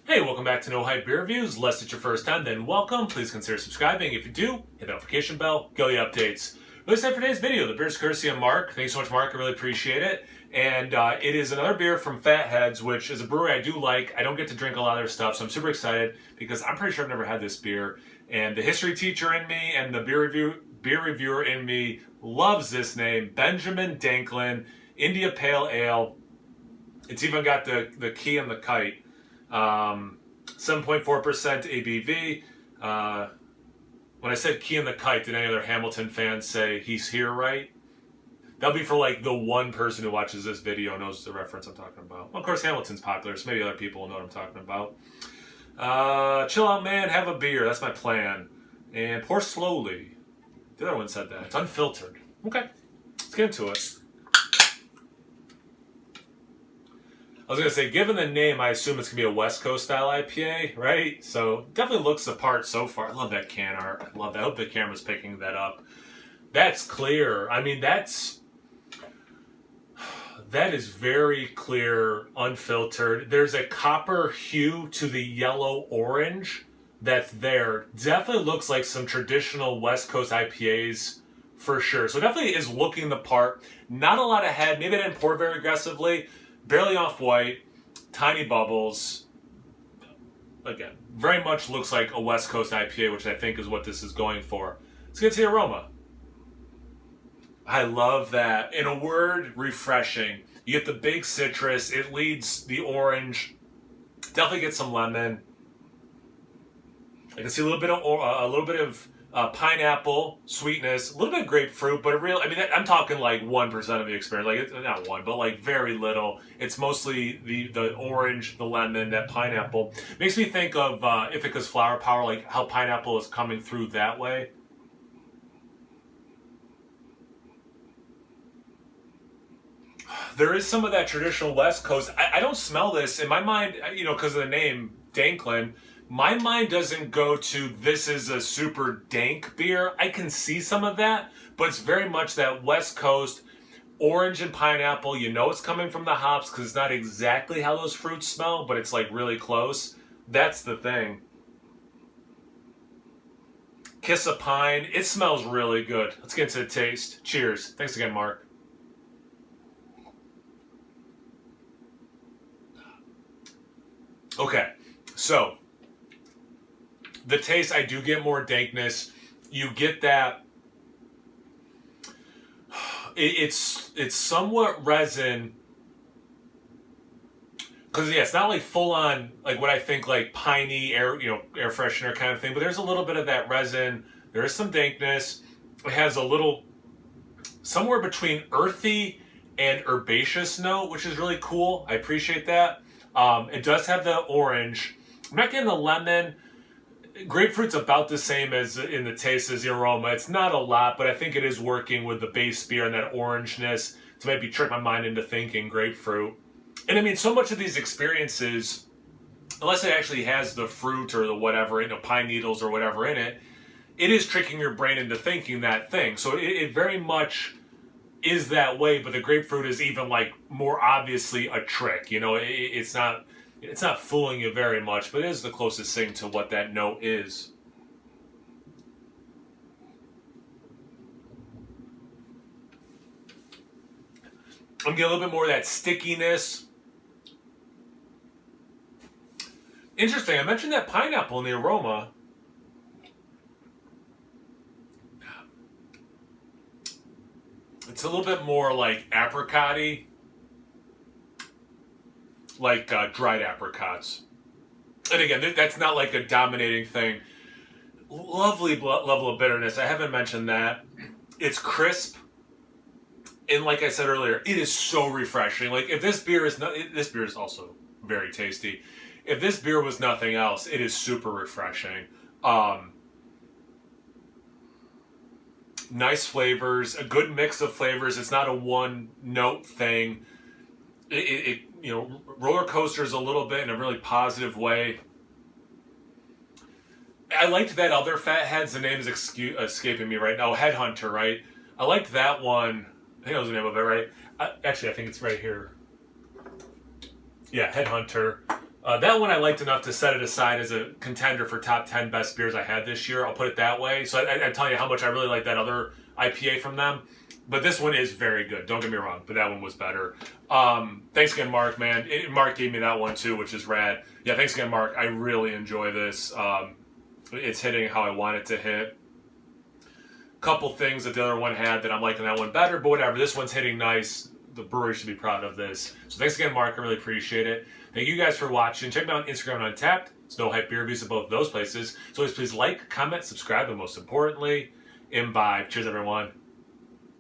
Hey, welcome back to No Hype Beer Reviews. Unless it's your first time, then welcome. Please consider subscribing. If you do, hit the notification bell, get all the updates. But that's it for today's video. The beer's courtesy of Mark. Thanks so much, Mark. I really appreciate it. And it is another beer from Fatheads, which is a brewery I do like. I don't get to drink a lot of their stuff, so I'm super excited because I'm pretty sure I've never had this beer. And the history teacher in me and the beer reviewer in me loves this name, Benjamin Danklin, India Pale Ale. It's even got the key and the kite. 7.4% ABV. When I said key and the kite, did any other Hamilton fans say he's here, right? That'll be for like the one person who watches this video knows the reference I'm talking about. Well, of course, Hamilton's popular, so maybe other people will know what I'm talking about. Chill out, man. Have a beer. That's my plan. And pour slowly. The other one said that. It's unfiltered. Okay. Let's get into it. I was going to say, given the name, I assume it's going to be a West Coast style IPA, right? So definitely looks the part so far. I love that can art. I love that. I hope the camera's picking that up. That's clear. I mean, that is very clear, unfiltered. There's a copper hue to the yellow orange that's there. Definitely looks like some traditional West Coast IPAs for sure. So definitely is looking the part. Not a lot of head. Maybe I didn't pour very aggressively. Barely off white, tiny bubbles. Again, very much looks like a West Coast IPA, which I think is what this is going for. Let's get to the aroma. I love that. In a word, refreshing. You get the big citrus. It leads the orange. Definitely get some lemon. I can see a little bit of pineapple sweetness, a little bit of grapefruit, but I'm talking like 1% of the experience. Like, it's not one, but like very little. It's mostly the orange, the lemon, that pineapple. Makes me think of Ithaca's Flower Power, like how pineapple is coming through that way. There is some of that traditional West Coast. I don't smell this in my mind, because of the name Danklin. My mind doesn't go to this is a super dank beer. I can see some of that, but it's very much that West Coast orange and pineapple. You know it's coming from the hops because it's not exactly how those fruits smell, but it's like really close. That's the thing. Kiss of pine. It smells really good. Let's get into the taste. Cheers. Thanks again, Mark. Okay, so the taste, I do get more dankness. You get that. It's somewhat resin. Because yeah, it's not like full on like what I think like piney air freshener kind of thing. But there's a little bit of that resin. There is some dankness. It has a little somewhere between earthy and herbaceous note, which is really cool. I appreciate that. It does have the orange. I'm not getting the lemon. Grapefruit's about the same as in the taste as the aroma. It's not a lot, but I think it is working with the base beer and that orangeness to maybe trick my mind into thinking grapefruit. And I mean, so much of these experiences, unless it actually has the fruit or the whatever, pine needles or whatever in it, it is tricking your brain into thinking that thing. So it very much is that way, but the grapefruit is even like more obviously a trick. It's not fooling you very much, but it is the closest thing to what that note is. I'm getting a little bit more of that stickiness. Interesting, I mentioned that pineapple in the aroma. It's a little bit more like apricot-y. Like dried apricots. And again, that's not like a dominating thing. Lovely level of bitterness. I haven't mentioned that. It's crisp. And like I said earlier, it is so refreshing. Like if this beer is this beer is also very tasty. If this beer was nothing else, it is super refreshing. Nice flavors, a good mix of flavors. It's not a one note thing. Roller coasters a little bit in a really positive way. I liked that other Fatheads. The name is escaping me right now. Headhunter, right? I liked that one. I think that was the name of it, right? Actually, I think it's right here. Yeah, Headhunter. That one I liked enough to set it aside as a contender for top 10 best beers I had this year. I'll put it that way. So I'm telling you how much I really like that other IPA from them. But this one is very good. Don't get me wrong, but that one was better. Thanks again, Mark, man. Mark gave me that one too, which is rad. Yeah, thanks again, Mark. I really enjoy this. It's hitting how I want it to hit. Couple things that the other one had that I'm liking that one better, but whatever. This one's hitting nice. The brewery should be proud of this. So thanks again, Mark. I really appreciate it. Thank you guys for watching. Check me out on Instagram and Untapped. It's No Hype Beer Reviews at both those places. So please like, comment, subscribe, and most importantly, imbibe. Cheers, everyone.